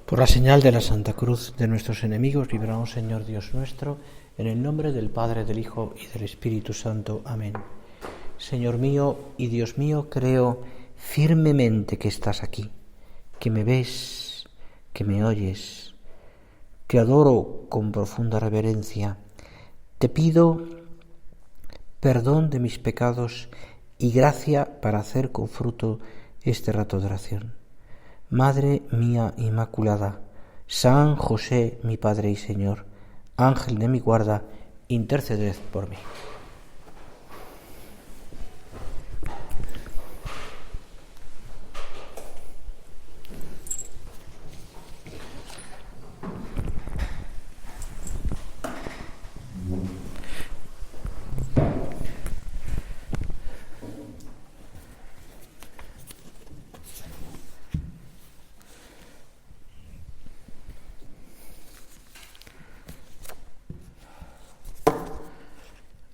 Por la señal de la Santa Cruz de nuestros enemigos, líbranos, Señor Dios nuestro, en el nombre del Padre, del Hijo y del Espíritu Santo. Amén. Señor mío y Dios mío, creo firmemente que estás aquí, que me ves, que me oyes. Te adoro con profunda reverencia. Te pido perdón de mis pecados y gracia para hacer con fruto este rato de oración. Madre mía Inmaculada, San José, mi Padre y Señor, Ángel de mi guarda, interceded por mí.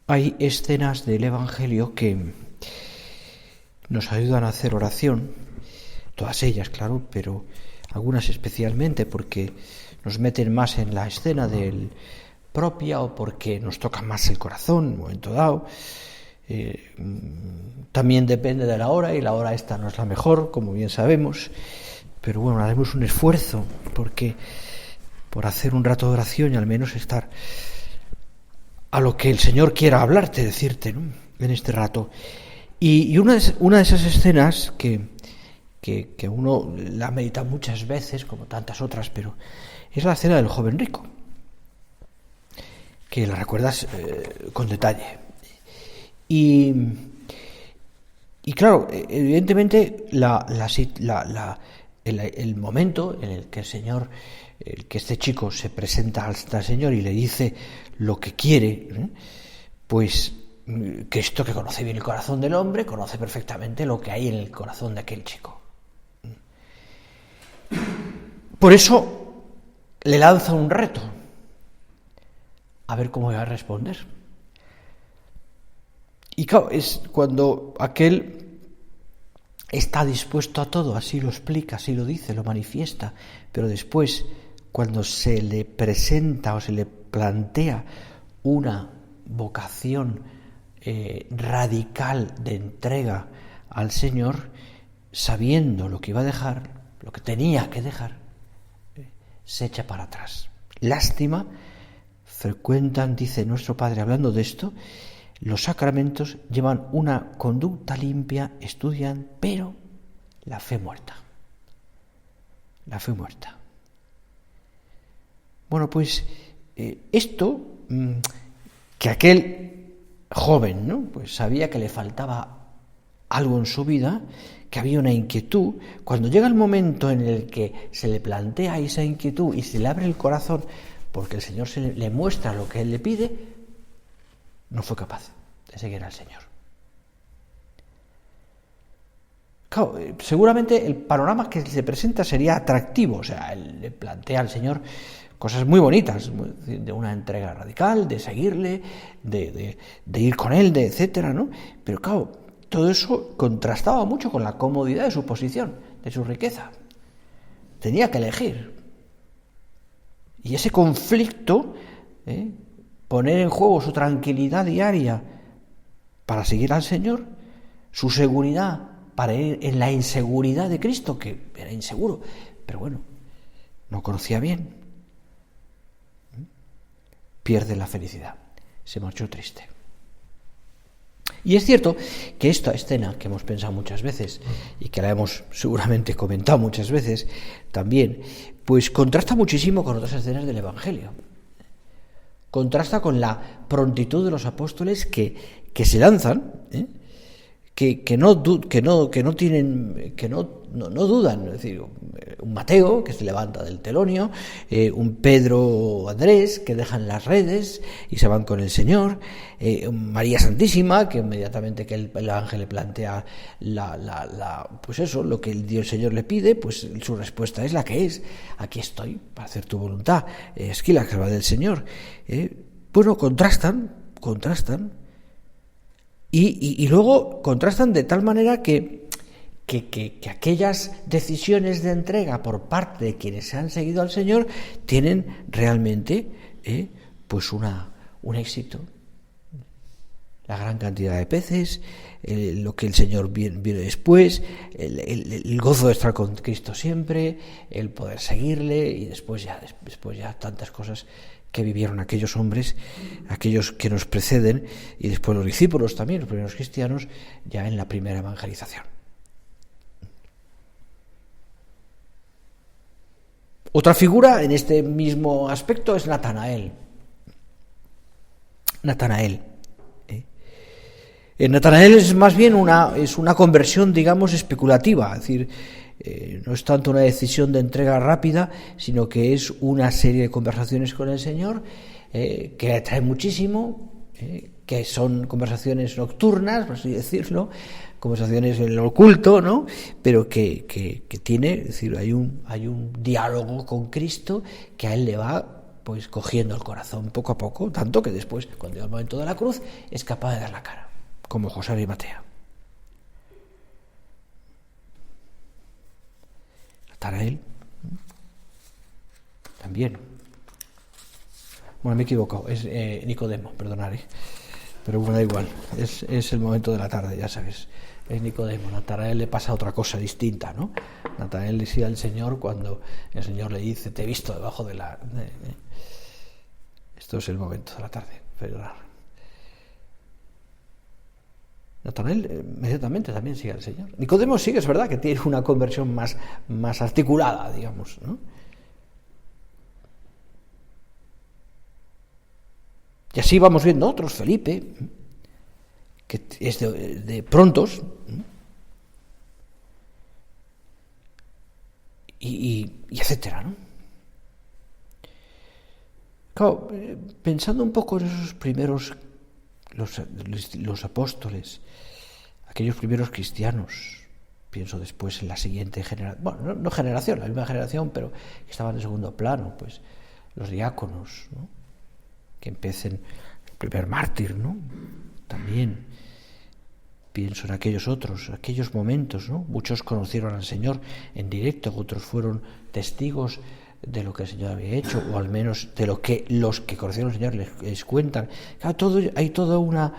Hay escenas del Evangelio que nos ayudan a hacer oración, todas ellas, claro, pero algunas especialmente porque nos meten más en la escena del propia o porque nos toca más el corazón en un momento dado. También depende de la hora, y la hora esta no es la mejor, como bien sabemos, pero bueno, haremos un esfuerzo por hacer un rato de oración y al menos estar a lo que el Señor quiera hablarte, decirte, ¿no?, en este rato. Y una de esas escenas que uno la medita muchas veces, como tantas otras, pero es la escena del joven rico, que la recuerdas con detalle. Y claro, evidentemente el momento en el que que este chico se presenta al Señor y le dice lo que quiere, pues Cristo, que conoce bien el corazón del hombre, conoce perfectamente lo que hay en el corazón de aquel chico. Por eso le lanza un reto, a ver cómo va a responder. Y claro, es cuando aquel está dispuesto a todo, así lo explica, así lo dice, lo manifiesta, pero después, cuando se le presenta o se le plantea una vocación radical de entrega al Señor, sabiendo lo que iba a dejar, lo que tenía que dejar, se echa para atrás. Lástima, frecuentan, dice nuestro Padre hablando de esto, los sacramentos llevan una conducta limpia, estudian, pero la fe muerta. La fe muerta. Bueno, pues esto, que aquel joven, ¿no?, pues sabía que le faltaba algo en su vida, que había una inquietud. Cuando llega el momento en el que se le plantea esa inquietud y se le abre el corazón porque el Señor le muestra lo que él le pide, no fue capaz de seguir al Señor. Claro, seguramente el panorama que se presenta sería atractivo, o sea, él le plantea al Señor cosas muy bonitas, de una entrega radical, de seguirle, de ir con él, de etcétera, ¿no? Pero claro, todo eso contrastaba mucho con la comodidad de su posición, de su riqueza. Tenía que elegir. Y ese conflicto, poner en juego su tranquilidad diaria para seguir al Señor, su seguridad para ir en la inseguridad de Cristo, que era inseguro, pero bueno, no conocía bien, pierde la felicidad, se marchó triste. Y es cierto que esta escena, que hemos pensado muchas veces y que la hemos seguramente comentado muchas veces también, pues contrasta muchísimo con otras escenas del Evangelio. Contrasta con la prontitud de los apóstoles que se lanzan, que no dudan, es decir, un Mateo que se levanta del telonio, un Pedro o Andrés que dejan las redes y se van con el Señor, María Santísima que inmediatamente que el ángel le plantea pues eso, lo que el Señor le pide, pues su respuesta es la que es: aquí estoy para hacer tu voluntad, esquila la salva del Señor. Bueno, contrastan y luego contrastan de tal manera que que aquellas decisiones de entrega por parte de quienes se han seguido al Señor tienen realmente pues un éxito. La gran cantidad de peces, lo que el Señor viene después, el gozo de estar con Cristo siempre, el poder seguirle, y después ya tantas cosas que vivieron aquellos hombres, aquellos que nos preceden, y después los discípulos también, los primeros cristianos, ya en la primera evangelización. Otra figura en este mismo aspecto es Natanael. Natanael es más bien una conversión, digamos, especulativa, es decir, no es tanto una decisión de entrega rápida, sino que es una serie de conversaciones con el Señor que atrae muchísimo, que son conversaciones nocturnas, por así decirlo, conversaciones en lo oculto, ¿no? Pero que tiene, es decir, hay un diálogo con Cristo que a él le va pues cogiendo el corazón poco a poco, tanto que después, cuando llega el momento de la cruz, es capaz de dar la cara, como José de Arimatea. Natanael también. Bueno, me he equivocado, es Nicodemo, perdonad, pero bueno, da igual, es el momento de la tarde, ya sabes, es Nicodemo. Natanael le pasa otra cosa distinta, ¿no? Natanael le sigue al Señor cuando el Señor le dice, te he visto debajo de la... Esto es el momento de la tarde, perdonad. Natanael inmediatamente también sigue al Señor. Nicodemo sigue, es verdad que tiene una conversión más articulada, digamos, ¿no? Y así vamos viendo otros, Felipe, que es de prontos, y etcétera, ¿no? Claro, pensando un poco en esos primeros, los apóstoles, aquellos primeros cristianos, pienso después en la siguiente generación, bueno, no generación, la misma generación, pero que estaban en segundo plano, pues los diáconos, ¿no? Que empiecen el primer mártir, ¿no? También pienso en aquellos momentos, ¿no? Muchos conocieron al Señor en directo, otros fueron testigos de lo que el Señor había hecho, o al menos de lo que los que conocieron al Señor les cuentan. Claro, hay toda una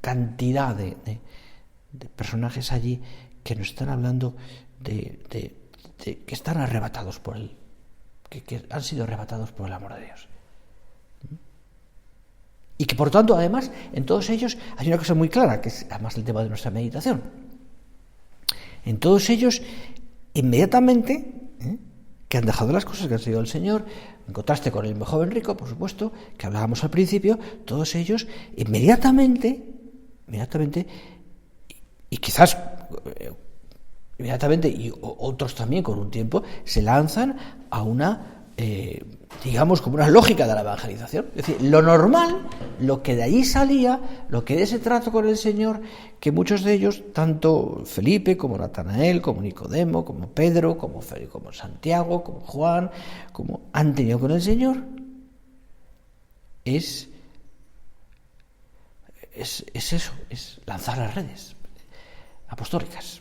cantidad de personajes allí que nos están hablando de que están arrebatados por Él, que han sido arrebatados por el amor de Dios. Y que por tanto, además, en todos ellos hay una cosa muy clara, que es además el tema de nuestra meditación. En todos ellos, inmediatamente, que han dejado las cosas, que han seguido al Señor, en contraste con el joven rico, por supuesto, que hablábamos al principio, todos ellos, inmediatamente, y quizás inmediatamente, y otros también con un tiempo, se lanzan a una, digamos, como una lógica de la evangelización. Es decir, lo normal, lo que de allí salía, lo que de ese trato con el Señor, que muchos de ellos, tanto Felipe como Natanael, como Nicodemo, como Pedro, como Santiago, como Juan, como han tenido con el Señor, es eso, es lanzar las redes apostólicas.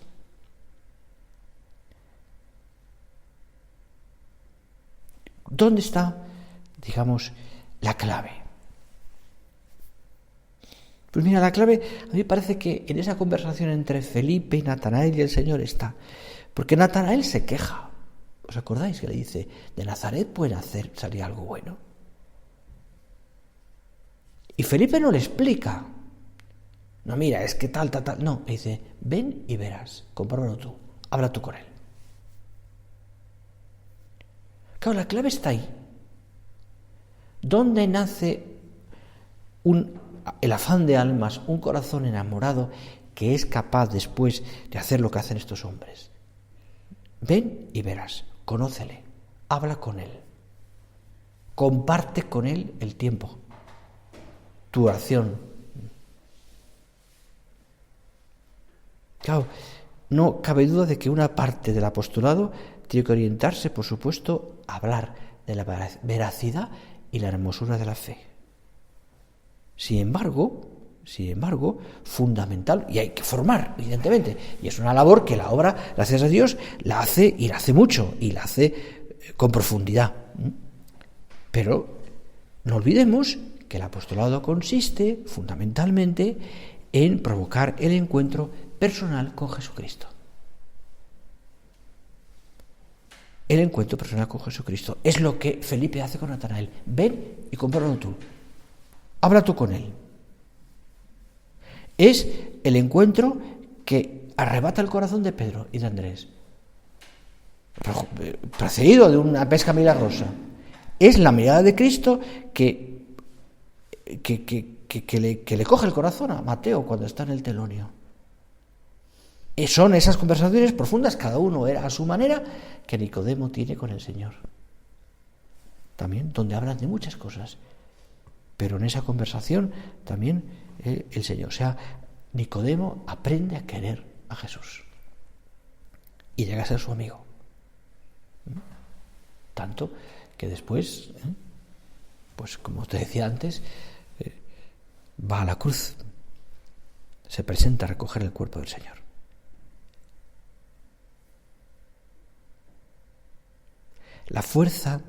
¿Dónde está, digamos, la clave? Pues mira, la clave a mí me parece que en esa conversación entre Felipe y Natanael y el Señor está. Porque Natanael se queja. ¿Os acordáis que le dice, de Nazaret puede salir algo bueno? Y Felipe no le explica. No, mira, es que tal. No, le dice, ven y verás, compruébalo tú, habla tú con él. Claro, la clave está ahí. ¿Dónde nace el afán de almas, un corazón enamorado que es capaz después de hacer lo que hacen estos hombres? Ven y verás, conócele, habla con él, comparte con él el tiempo, tu oración. Claro, no cabe duda de que una parte del apostolado tiene que orientarse, por supuesto, a hablar de la veracidad y la hermosura de la fe. Sin embargo, sin embargo, fundamental, y hay que formar, evidentemente, y es una labor que la obra, gracias a Dios, la hace, y la hace mucho, y la hace con profundidad. Pero no olvidemos que el apostolado consiste, fundamentalmente, en provocar el encuentro personal con Jesucristo. El encuentro personal con Jesucristo es lo que Felipe hace con Natanael. Ven y compruébalo tú. Habla tú con él. Es el encuentro que arrebata el corazón de Pedro y de Andrés, precedido de una pesca milagrosa. Es la mirada de Cristo que le coge el corazón a Mateo cuando está en el telonio. Son esas conversaciones profundas, cada uno era a su manera, que Nicodemo tiene con el Señor. También donde hablan de muchas cosas, pero en esa conversación también el Señor. O sea, Nicodemo aprende a querer a Jesús y llega a ser su amigo. Tanto que después, pues como te decía antes, va a la cruz, se presenta a recoger el cuerpo del Señor. La fuerza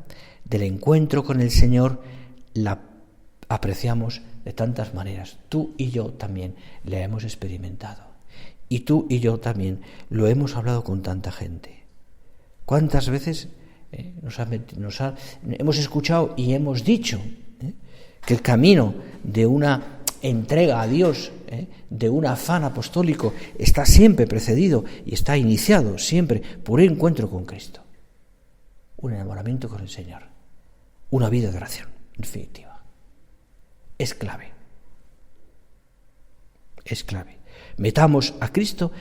del encuentro con el Señor la apreciamos de tantas maneras. Tú y yo también la hemos experimentado. Y tú y yo también lo hemos hablado con tanta gente. ¿Cuántas veces hemos escuchado y hemos dicho que el camino de una entrega a Dios, de un afán apostólico, está siempre precedido y está iniciado siempre por un encuentro con Cristo? Un enamoramiento con el Señor, una vida de oración, en definitiva. Es clave. Es clave. Metamos a Cristo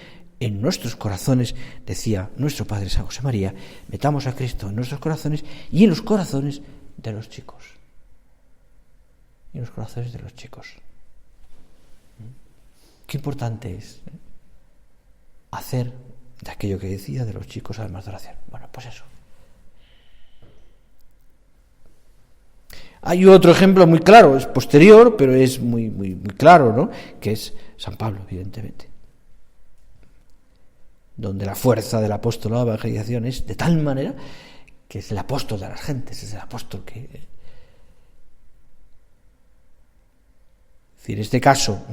en nuestros corazones, decía nuestro Padre San José María, metamos a Cristo en nuestros corazones y en los corazones de los chicos. Y en los corazones de los chicos. Qué importante es hacer de aquello que decía de los chicos almas de oración. Bueno, pues eso. Hay otro ejemplo muy claro, es posterior, pero es muy claro, ¿no? Que es San Pablo, evidentemente. Donde la fuerza del apostolado de la evangelización es de tal manera que es el apóstol de las gentes, es el apóstol que... Es decir, en este caso,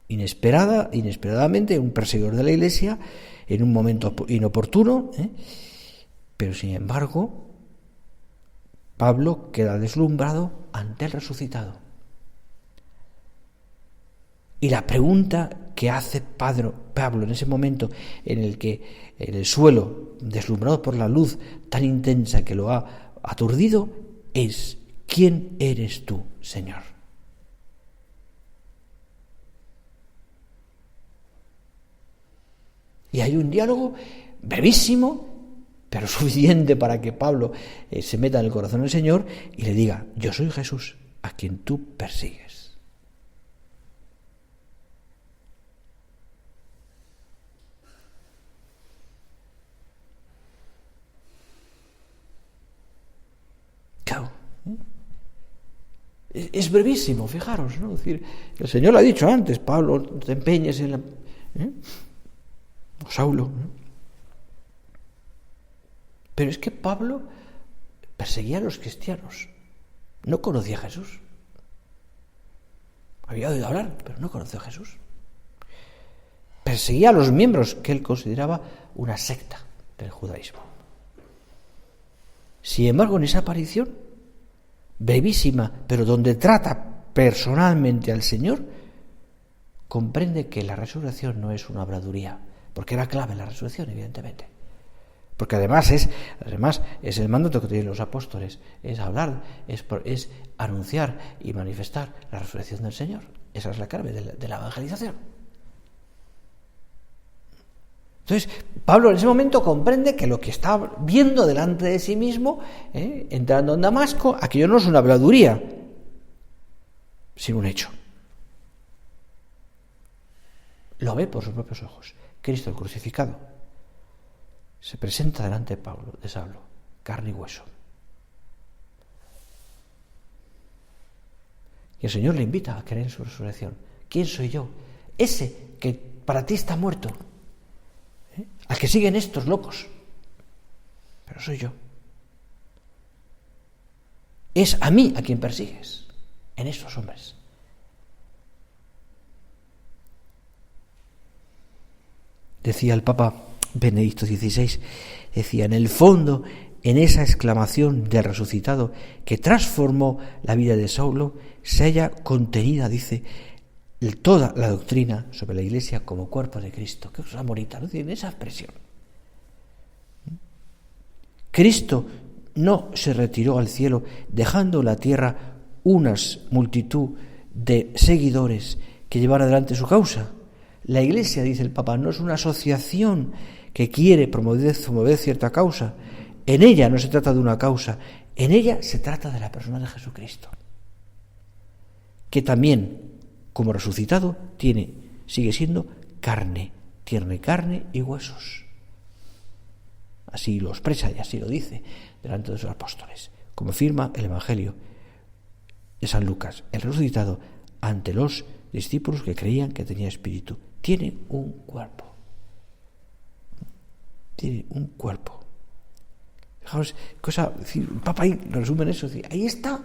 inesperadamente, un perseguidor de la Iglesia, en un momento inoportuno, pero sin embargo... Pablo queda deslumbrado ante el resucitado. Y la pregunta que hace Pablo en ese momento en el que en el suelo, deslumbrado por la luz tan intensa que lo ha aturdido, es: ¿quién eres tú, Señor? Y hay un diálogo brevísimo, pero suficiente para que Pablo se meta en el corazón del Señor y le diga: yo soy Jesús, a quien tú persigues. Claro. Es brevísimo, fijaros, ¿no? Es decir, el Señor lo ha dicho antes: Pablo, no te empeñes en la... O Saulo, ¿no? Pero es que Pablo perseguía a los cristianos, no conocía a Jesús. Había oído hablar, pero no conocía a Jesús. Perseguía a los miembros que él consideraba una secta del judaísmo. Sin embargo, en esa aparición, brevísima, pero donde trata personalmente al Señor, comprende que la resurrección no es una habladuría, porque era clave la resurrección, evidentemente. Porque además es el mandato que tienen los apóstoles, es hablar, es anunciar y manifestar la resurrección del Señor. Esa es la clave de la evangelización. Entonces, Pablo en ese momento comprende que lo que está viendo delante de sí mismo, entrando en Damasco, aquello no es una habladuría, sino un hecho. Lo ve por sus propios ojos. Cristo el crucificado se presenta delante de Saulo, carne y hueso. Y el Señor le invita a creer en su resurrección. ¿Quién soy yo? Ese que para ti está muerto, al que siguen estos locos, pero soy yo. Es a mí a quien persigues, en estos hombres. Decía el Papa Benedicto XVI, decía, en el fondo, en esa exclamación del resucitado que transformó la vida de Saulo, se halla contenida, dice, toda la doctrina sobre la Iglesia como cuerpo de Cristo. Qué cosa bonita, ¿no? Tiene esa expresión. Cristo no se retiró al cielo dejando en la tierra una multitud de seguidores que llevaran adelante su causa. La Iglesia, dice el Papa, no es una asociación que quiere promover cierta causa. En ella no se trata de una causa, en ella se trata de la persona de Jesucristo, que también, como resucitado, sigue siendo carne, tiene carne y huesos. Así lo expresa y así lo dice delante de sus apóstoles, como afirma el Evangelio de San Lucas. El resucitado, ante los discípulos que creían que tenía espíritu, tiene un cuerpo. Tiene un cuerpo. Fijaos, el Papa ahí resume eso, ahí está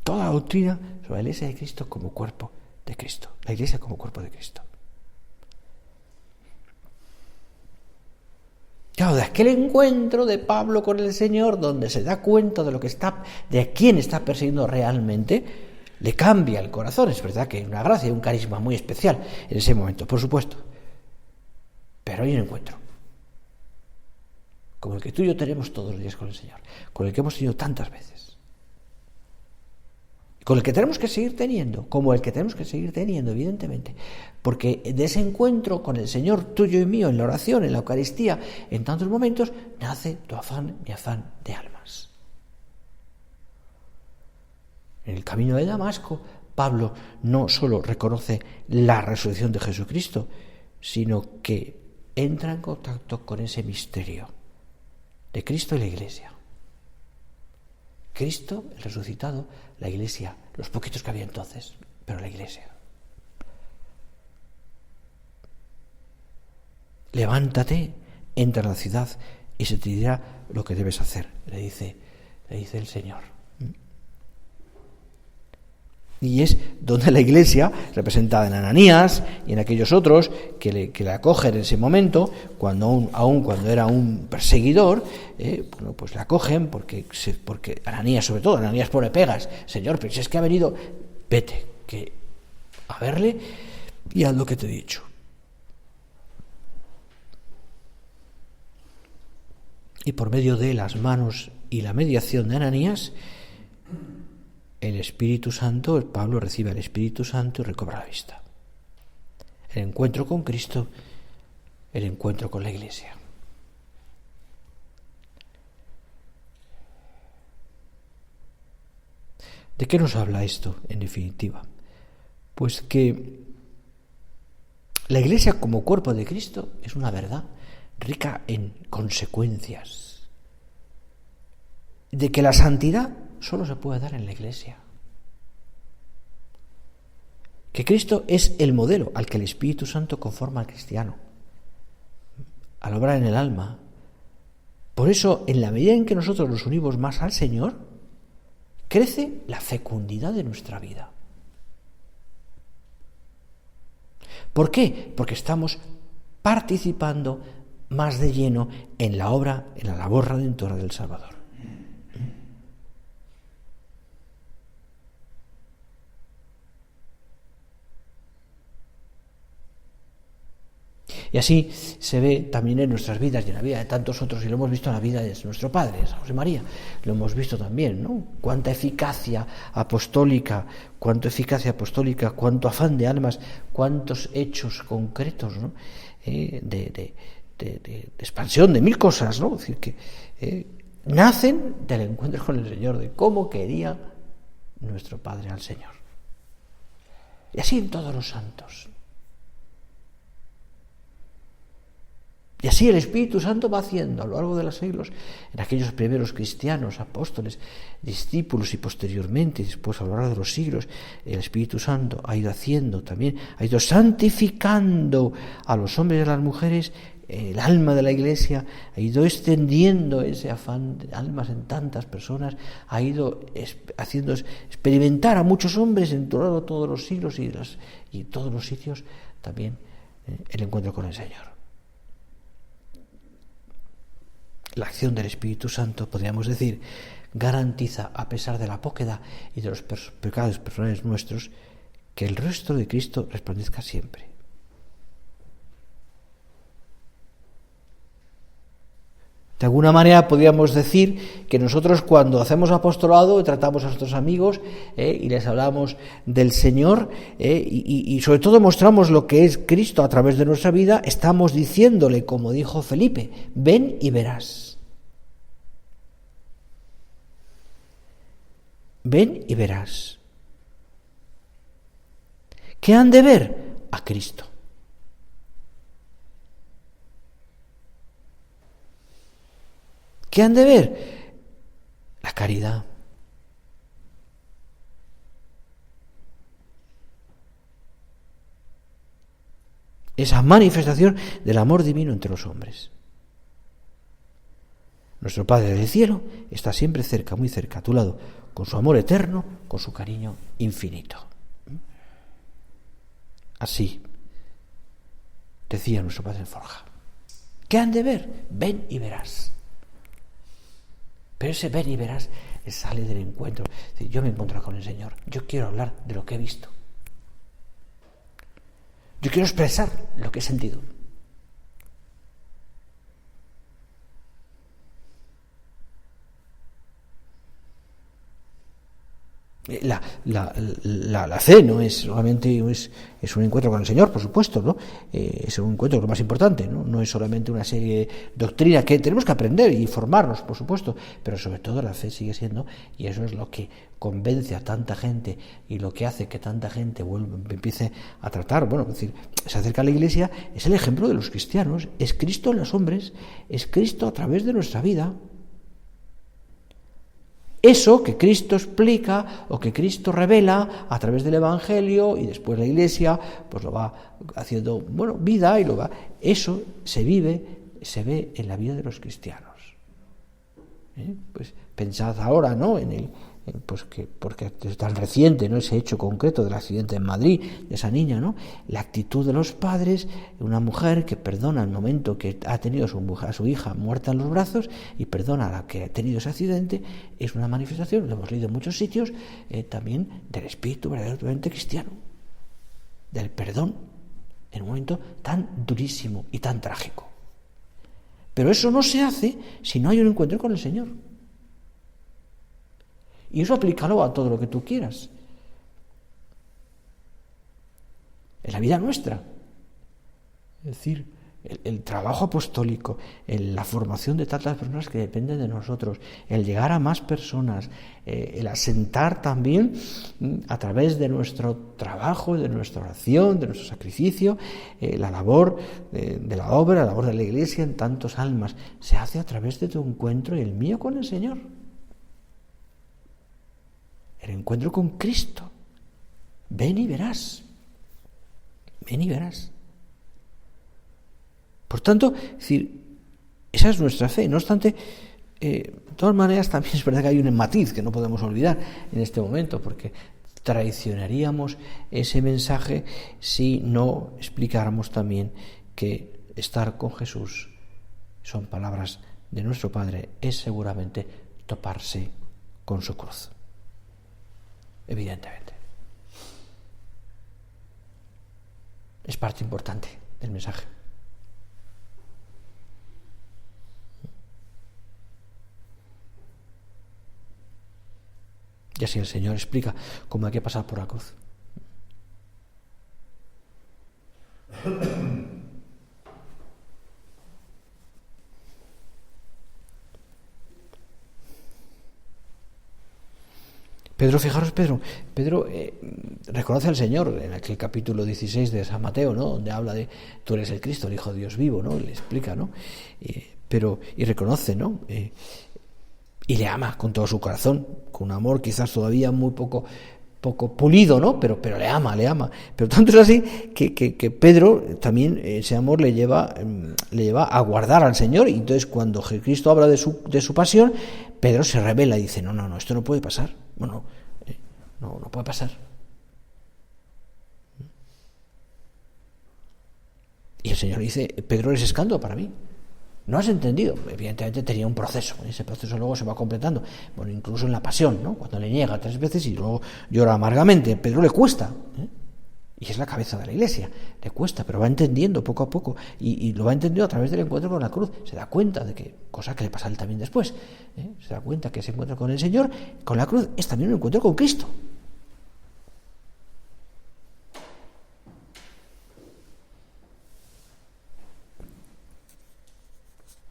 toda la doctrina sobre la Iglesia de Cristo como cuerpo de Cristo. La Iglesia como cuerpo de Cristo. Claro, de aquel encuentro de Pablo con el Señor, donde se da cuenta de a quién está persiguiendo realmente, le cambia el corazón. Es verdad que hay una gracia y un carisma muy especial en ese momento, por supuesto. Pero hay un encuentro, como el que tú y yo tenemos todos los días con el Señor, con el que hemos tenido tantas veces, con el que tenemos que seguir teniendo, como el que tenemos que seguir teniendo, evidentemente, porque de ese encuentro con el Señor tuyo y mío en la oración, en la Eucaristía, en tantos momentos, nace tu afán, mi afán de almas. En el camino de Damasco, Pablo no solo reconoce la resurrección de Jesucristo, sino que entra en contacto con ese misterio de Cristo y la Iglesia. Cristo, el resucitado, la Iglesia, los poquitos que había entonces, pero la Iglesia. Levántate, entra a la ciudad y se te dirá lo que debes hacer, le dice el Señor. Y es donde la Iglesia, representada en Ananías y en aquellos otros que le acogen en ese momento, cuando era un perseguidor, pues le acogen porque Ananías, sobre todo, Ananías pone pegas. Señor, pero si es que ha venido, vete a verle y haz lo que te he dicho. Y por medio de las manos y la mediación de Ananías, el Espíritu Santo, Pablo recibe al Espíritu Santo y recobra la vista. El encuentro con Cristo, el encuentro con la Iglesia. ¿De qué nos habla esto, en definitiva? Pues que la Iglesia como cuerpo de Cristo es una verdad rica en consecuencias. De que la santidad solo se puede dar en la Iglesia. Que Cristo es el modelo al que el Espíritu Santo conforma al cristiano, al obrar en el alma. Por eso, en la medida en que nosotros nos unimos más al Señor, crece la fecundidad de nuestra vida. ¿Por qué? Porque estamos participando más de lleno en la obra, en la labor redentora del Salvador. Y así se ve también en nuestras vidas y en la vida de tantos otros, y lo hemos visto en la vida de nuestro Padre, San José María, lo hemos visto también, ¿no? Cuánta eficacia apostólica, cuánto afán de almas, cuántos hechos concretos, ¿no? de expansión de mil cosas, ¿no? Es decir, que nacen del encuentro con el Señor, de cómo quería nuestro Padre al Señor. Y así en todos los santos. Y así el Espíritu Santo va haciendo a lo largo de los siglos, en aquellos primeros cristianos, apóstoles, discípulos y posteriormente, después a lo largo de los siglos, el Espíritu Santo ha ido haciendo también, ha ido santificando a los hombres y a las mujeres, el alma de la Iglesia, ha ido extendiendo ese afán de almas en tantas personas, ha ido haciendo experimentar a muchos hombres en todos los siglos y todos los sitios también el encuentro con el Señor. La acción del Espíritu Santo, podríamos decir, garantiza, a pesar de la poquedad y de los pecados personales nuestros, que el rostro de Cristo resplandezca siempre. De alguna manera podríamos decir que nosotros cuando hacemos apostolado tratamos a nuestros amigos y les hablamos del Señor y sobre todo mostramos lo que es Cristo a través de nuestra vida, estamos diciéndole, como dijo Felipe, ven y verás. Ven y verás. ¿Qué han de ver? A Cristo. ¿Qué han de ver? La caridad. Esa manifestación del amor divino entre los hombres. Nuestro Padre del cielo está siempre cerca, muy cerca, a tu lado, con su amor eterno, con su cariño infinito. Así decía nuestro Padre en Forja. ¿Qué han de ver? Ven y verás. Pero ese ven y verás sale del encuentro. Es decir, yo me he encontrado con el Señor. Yo quiero hablar de lo que he visto. Yo quiero expresar lo que he sentido. La fe no es solamente es un encuentro con el Señor, por supuesto, ¿no? Es un encuentro lo más importante, ¿no? No es solamente una serie de doctrinas que tenemos que aprender y formarnos, por supuesto, pero sobre todo la fe sigue siendo, y eso es lo que convence a tanta gente y lo que hace que tanta gente empiece a tratar, bueno, es decir, se acerca a la Iglesia, es el ejemplo de los cristianos, es Cristo en los hombres, es Cristo a través de nuestra vida. Eso que Cristo explica o que Cristo revela a través del Evangelio y después la Iglesia pues lo va haciendo, vida y eso se vive, se ve en la vida de los cristianos. Pues pensad ahora, ¿no? Porque es tan reciente, ¿no? Ese hecho concreto del accidente en Madrid de esa niña, ¿no? La actitud de los padres, una mujer que perdona el momento que ha tenido a su hija muerta en los brazos y perdona a la que ha tenido ese accidente, es una manifestación, lo hemos leído en muchos sitios, también del espíritu verdaderamente cristiano, del perdón en un momento tan durísimo y tan trágico. Pero eso no se hace si no hay un encuentro con el Señor. Y eso aplícalo a todo lo que tú quieras. En la vida nuestra. Es decir, el trabajo apostólico, la formación de tantas personas que dependen de nosotros, el llegar a más personas, el asentar también a través de nuestro trabajo, de nuestra oración, de nuestro sacrificio, la labor de la obra, la labor de la Iglesia en tantos almas, se hace a través de tu encuentro y el mío con el Señor. El encuentro con Cristo. Ven y verás. Ven y verás. Por tanto, es decir, esa es nuestra fe. No obstante, de todas maneras, también es verdad que hay un matiz que no podemos olvidar en este momento, porque traicionaríamos ese mensaje si no explicáramos también que estar con Jesús, son palabras de nuestro Padre, es seguramente toparse con su cruz. Evidentemente. Es parte importante del mensaje. Y así el Señor explica cómo hay que pasar por la cruz. Pedro, fijaros, Pedro reconoce al Señor en aquel capítulo 16 de San Mateo, ¿no? Donde habla de tú eres el Cristo, el Hijo de Dios vivo, ¿no? Le explica, ¿no? Y reconoce, ¿no? Y le ama con todo su corazón, con un amor quizás todavía muy poco pulido, ¿no? Pero le ama. Pero tanto es así que Pedro también ese amor le lleva a guardar al Señor, y entonces cuando Cristo habla de su pasión, Pedro se revela y dice, no, esto no puede pasar. Bueno, no puede pasar. Y el Señor dice, Pedro, eres escándalo para mí. No has entendido. Evidentemente tenía un proceso. Ese proceso luego se va completando. Bueno, incluso en la pasión, ¿no? Cuando le niega 3 veces y luego llora amargamente. Pedro le cuesta, y es la cabeza de la Iglesia. Le cuesta, pero va entendiendo poco a poco. Y lo va entendiendo a través del encuentro con la cruz. Se da cuenta de que, cosa que le pasa a él también después, se da cuenta que ese encuentro con el Señor, con la cruz, es también un encuentro con Cristo.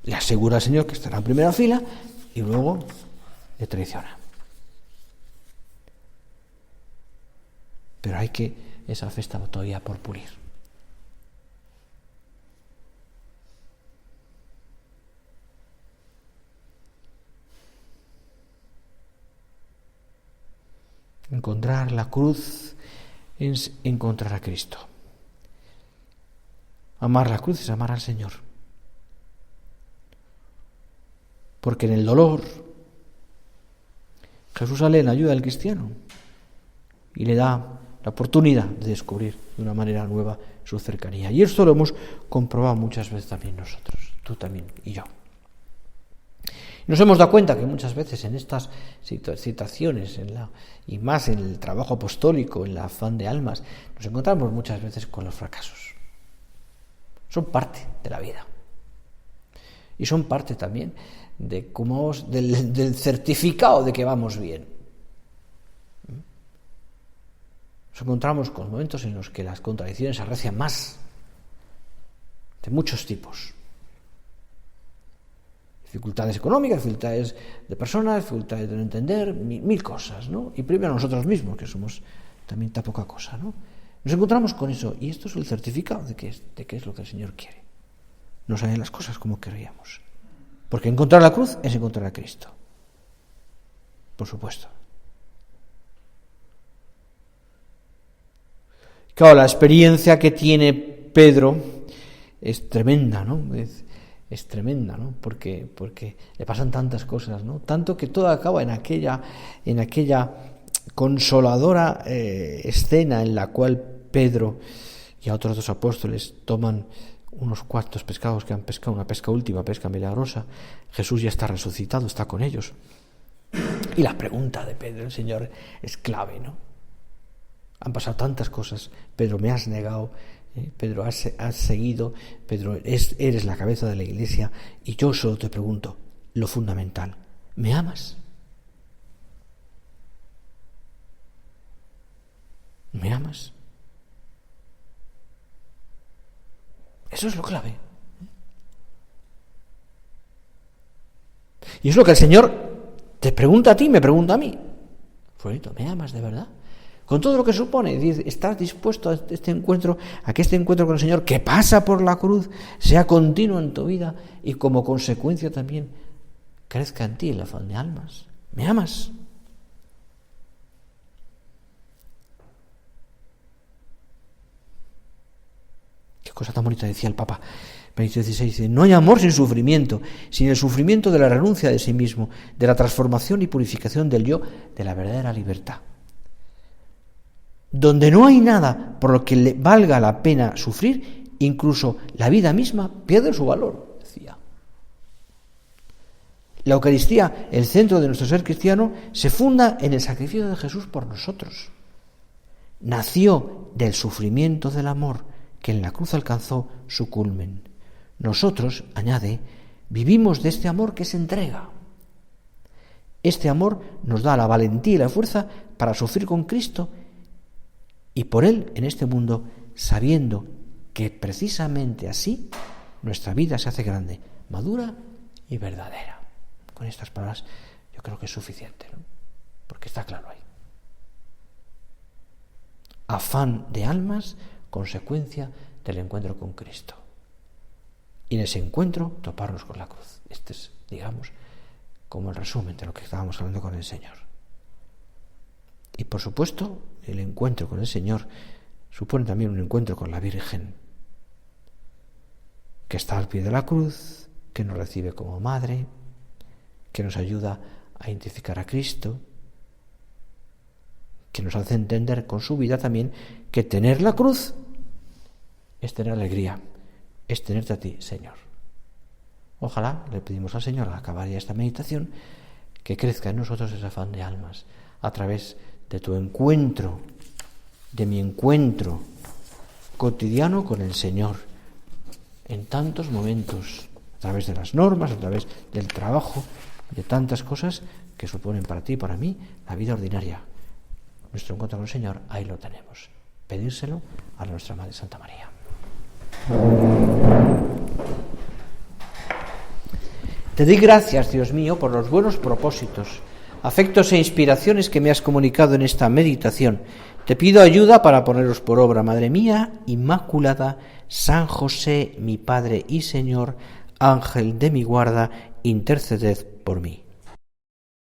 Le asegura al Señor que estará en primera fila y luego le traiciona. Pero esa fe está todavía por pulir. Encontrar la cruz es encontrar a Cristo. Amar la cruz es amar al Señor. Porque en el dolor Jesús sale en ayuda del cristiano y le da la oportunidad de descubrir de una manera nueva su cercanía. Y esto lo hemos comprobado muchas veces también nosotros, tú también y yo. Nos hemos dado cuenta que muchas veces en estas situaciones, y más en el trabajo apostólico, en el afán de almas, nos encontramos muchas veces con los fracasos. Son parte de la vida. Y son parte también de del certificado de que vamos bien. Nos encontramos con momentos en los que las contradicciones se arrecian más, de muchos tipos. Dificultades económicas, dificultades de personas, dificultades de no entender, mil cosas, ¿no? Y primero nosotros mismos, que somos también tan poca cosa, ¿no? Nos encontramos con eso, y esto es el certificado de qué es lo que el Señor quiere. No salen las cosas como querríamos. Porque encontrar la cruz es encontrar a Cristo. Por supuesto. Claro, la experiencia que tiene Pedro es tremenda, ¿no? Es tremenda, ¿no? Porque le pasan tantas cosas, ¿no? Tanto que todo acaba en aquella consoladora escena en la cual Pedro y a otros 2 apóstoles toman unos cuantos pescados que han pescado, una pesca última, pesca milagrosa. Jesús ya está resucitado, está con ellos. Y la pregunta de Pedro, el Señor, es clave, ¿no? Han pasado tantas cosas. Pedro, me has negado. Pedro, has seguido. Pedro, eres la cabeza de la Iglesia. Y yo solo te pregunto, lo fundamental, ¿me amas? ¿Me amas? Eso es lo clave. Y es lo que el Señor te pregunta a ti, me pregunta a mí. Fuerito, ¿me amas de verdad? Con todo lo que supone, ¿estás dispuesto a que este encuentro con el Señor, que pasa por la cruz, sea continuo en tu vida y como consecuencia también crezca en ti el afán de almas? ¿Me amas? Qué cosa tan bonita decía el Papa Benedicto XVI. Dice, no hay amor sin sufrimiento, sin el sufrimiento de la renuncia de sí mismo, de la transformación y purificación del yo, de la verdadera libertad. Donde no hay nada por lo que le valga la pena sufrir, incluso la vida misma pierde su valor, decía. La Eucaristía, el centro de nuestro ser cristiano, se funda en el sacrificio de Jesús por nosotros. Nació del sufrimiento del amor que en la cruz alcanzó su culmen. Nosotros, añade, vivimos de este amor que se entrega. Este amor nos da la valentía y la fuerza para sufrir con Cristo y por Él en este mundo, sabiendo que precisamente así nuestra vida se hace grande, madura y verdadera. Con estas palabras yo creo que es suficiente, ¿no? Porque está claro ahí. afán de almas, consecuencia del encuentro con Cristo. Y en ese encuentro toparnos con la cruz. Este es, digamos, como el resumen de lo que estábamos hablando con el Señor. Y por supuesto, el encuentro con el Señor supone también un encuentro con la Virgen, que está al pie de la cruz, que nos recibe como madre, que nos ayuda a identificar a Cristo, que nos hace entender con su vida también que tener la cruz es tener alegría, es tenerte a ti, Señor. Ojalá le pedimos al Señor, al acabar ya esta meditación, que crezca en nosotros ese afán de almas a través de tu encuentro, de mi encuentro cotidiano con el Señor, en tantos momentos, a través de las normas, a través del trabajo, de tantas cosas que suponen para ti y para mí la vida ordinaria. Nuestro encuentro con el Señor, ahí lo tenemos. Pedírselo a nuestra Madre Santa María. Te doy gracias, Dios mío, por los buenos propósitos, afectos e inspiraciones que me has comunicado en esta meditación. Te pido ayuda para ponerlos por obra, Madre mía Inmaculada, San José, mi Padre y Señor, Ángel de mi guarda, interceded por mí.